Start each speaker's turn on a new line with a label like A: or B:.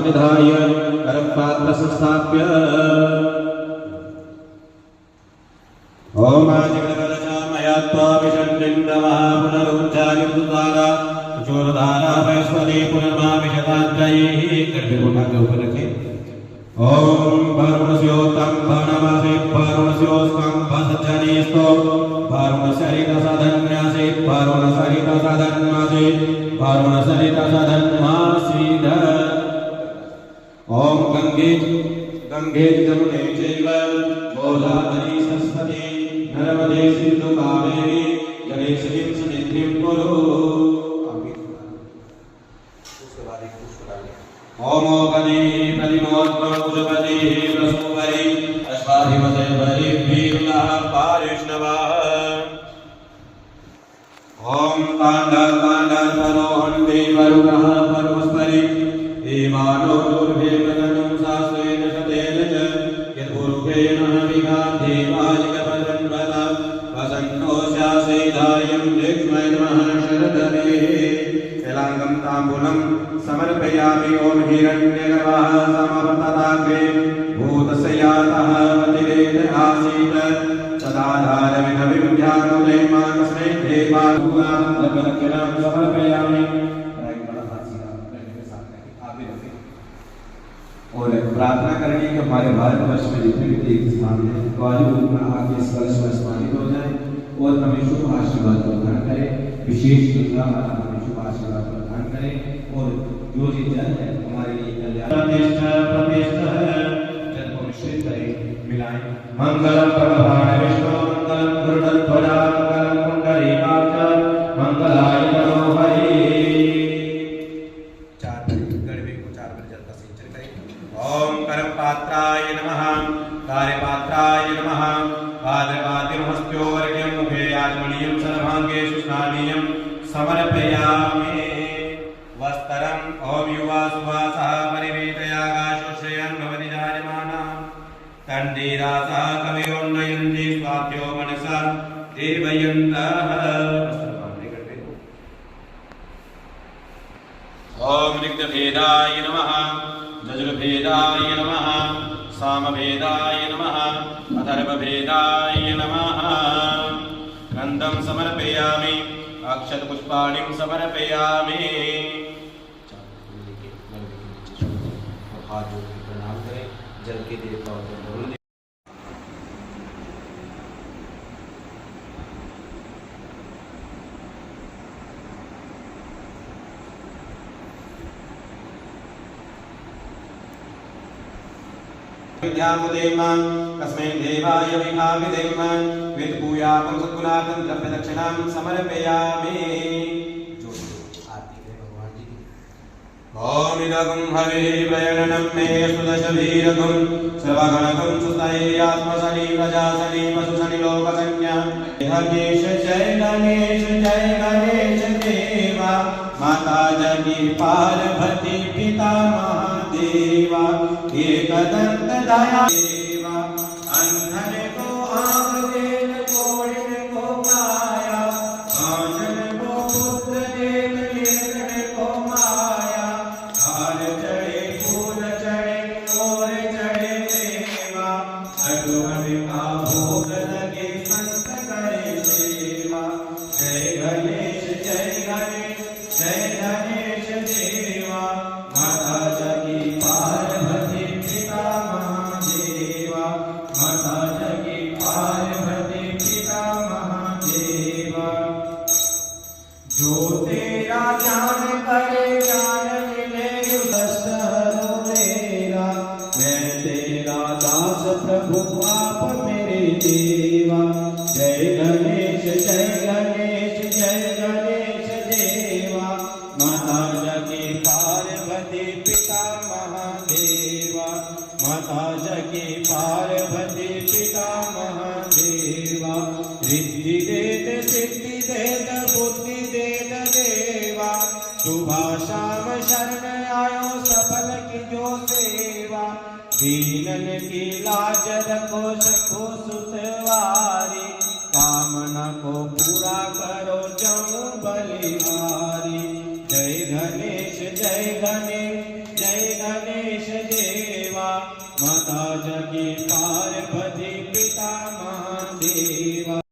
A: विधाय करपात्र संस्थाप्य ओम आजिगलजामयात्वा विषण्डिन्दमः पुनरुच्चारितुतारा चोरधारा वैश्वरी पुनर्मा विशताद्रयैः गर्भिकोटा के ऊपर रखें। ओम वरुणस्योतं भवनमासे वरुणस्योस्कं भसजनीस्तो वरुणसरितसधन्यासे वरुणसरितसधन्मासे वरुणसरितसधन्मासीद ओम गंगे गंगे जमुने चैव गोदावरी सरस्वती नर्मदे सिंधु कावेरी जलेस्मिन् सन्निधिं कुरु। ओम ओपदे परिमोद्भवपदे प्रसूवरे अश्वाधिपते वीरुलः पारिष्णवः ओम ताण्डवरोहन्ते वरुणः पर्वस्परि एवानो दुर्भे प्रगणं शास्त्रेण शतेन च यद्पूर्वेण विघादेवायकपदन्वत वसन्तो स्यासेधायं दिग्मय नमः शरदरे एलाङ्गं ताम्बूलं समर्पयामि। ओम हिरण्यगर्भः समवर्तताग्रे भूतस्यातः वतिरेत आसीत् सदाधारविधविद्यानुदे मानस्मे देवानुगां लग्नकिरं समर्पयामि। और प्रार्थना करेंगे कि हमारे भारतवर्ष में जितने भी तीर्थ स्थान हैं वायु आके इस कलश में स्नानित हो जाए और हमें शुभ आशीर्वाद प्रदान करें। विशेष गंगा माता हमें शुभ आशीर्वाद प्रदान करें और जो जी जल है हमारे लिए कल्याण प्रतिष्ठा जल को मिश्रित करें मिलाएं। मंगलम परमाण विष्णु मंगलम गुरुध्वजा मंगलम कुंडलीकाक्ष मंगलाय नमो हरि। ओम करपात्राय नमः कार्यपात्राय नमः पादपातिमहस्त्योर्घ्यं मुखे आत्मनीयं सर्वाङ्गेषु स्नानीयं समर्पयामि। वस्त्रं ओम युवा सुवासः परिवेदयागाशो श्रेयं भवति जायमानां तण्डीरासः कवियोन्नयन्ति स्वात्यो मनसा देवयन्तः। ओम ऋग्भेदाय नमः यजुर्भेदाय नमः सामभेदाय नमः अथर्वभेदाय नमः। गन्धं समर्पयामि अक्षतपुष्पाणिं समर्पयामि। हाथ जोड़ के प्रणाम करें जल के देवताओं को बोल दें। विद्यामुदेमां कस्मै देवाय विभाविदेमां वेदपूयापं सद्गुणार्थं द्रव्यदक्षिणां समर्पयामि। ओम इदगं हविः प्रयणनं मे सुदशवीरगं सर्वगणगं सुतैयात्मसनि प्रजासनि पशुसनि लोकसंज्ञा गणेश जय गणेश देवा माता जगी पार्वती पिता महादेवा एकदंत दया देवा अंधन को आँख देन कोढ़िन को काया आंजन को पुत्र देन लेखन को माया हार चढ़े फूल चढ़े और चढ़े देवा भगवान का भोग लगे संत करे सेवा जय गणेश जय गणेश देवा माता जगी पार्वती पिता महादेवा माता जगी पार्वती पिता महादेवा जो तेरा ध्यान करे ज्ञान मिले कष्ट हरो मेरा मैं तेरा दास प्रभु आप मेरे देवा जय गणेश देवा माता जगी पार्वती पिता महादेवा माता जगी पार्वती पिता महादेवा रिद्धि देत सिद्धि देत बुद्धि देत देवा सुबह शाम शरण आयो सफल की जो सेवा दीनन की लाज रखो शंभु सुतवारी कामना को पूरा करो जमु बलिहारी जय गणेश देवा माता जगी पार्वती पिता महादेव